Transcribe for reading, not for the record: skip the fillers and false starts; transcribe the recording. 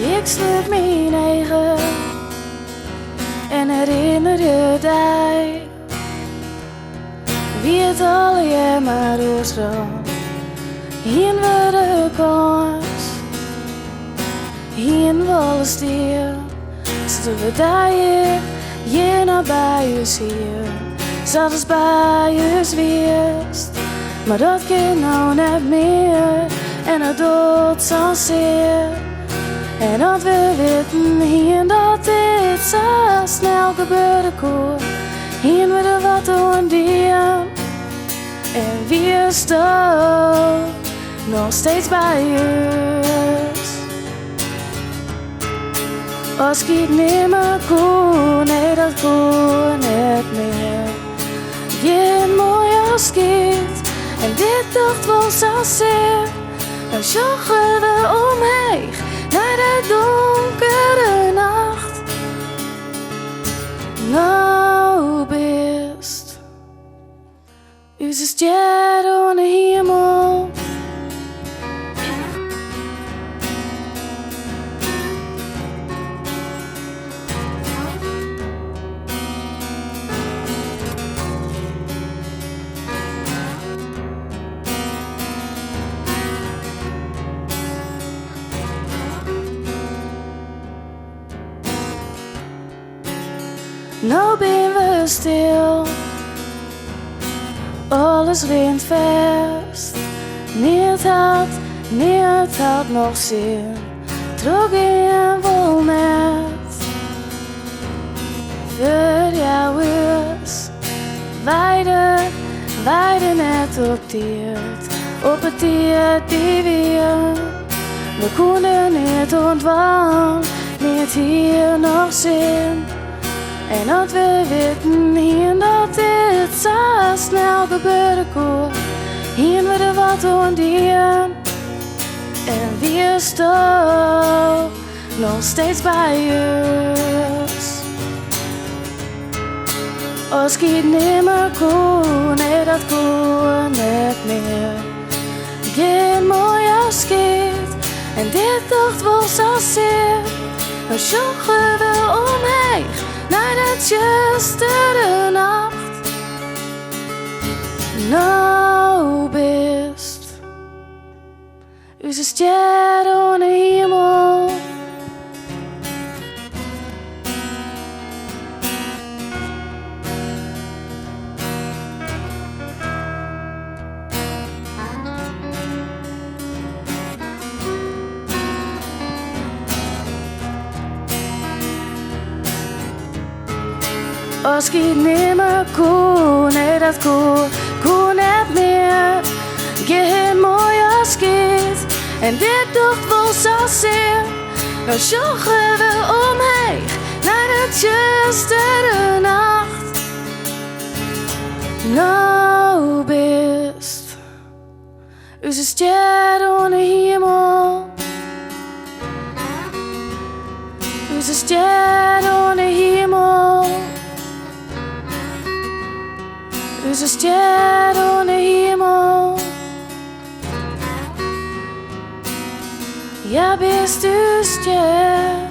Ik sluit mijn eigen en herinner je die. Wie het al je maar roosrood, hier we de kans, hier wel stil, we daar je nabij je hier, zat eens bij je wist, maar dat kan nou net meer en het doet zo zeer. En dat we weten hier dat dit zo snel gebeuren kon, hier we er wat aan die. En wie is er nog steeds bij ons? Als ik niet meer kon, nee dat kon niet meer. Je mooi als kind, en dit dacht wel zo zeer. Dan joggen we omheen naar de donkere nacht. Nou best onze ster aan de hemel. Nou ben we stil, alles rent vast. Niet had nog zin, terug in wel net. Voor jou is weide net op het dier die weer. We konden niet ontwaan, niet hier nog zin. En dat we weten hier dat dit zo snel gebeuren kon, hier we er wat aan die. En wie is toch nog steeds bij ons? Als ik het niet meer kon, nee dat kon niet meer. Geen mooi als kind, en dit dacht wel zo zeer. Dan joggen we omheen naar dat justere nacht. Nou best onze ster aan de hemel. Als ik het niet meer kon, nee dat kon niet meer. Geen mooi als kind, en dit dacht wel zo zeer. Dan joggen we omheen naar de justere nacht. Nou best onze ster aan de hemel. Onze ster aan de hemel. Onze ster aan de hemel. Ja, bist du ster.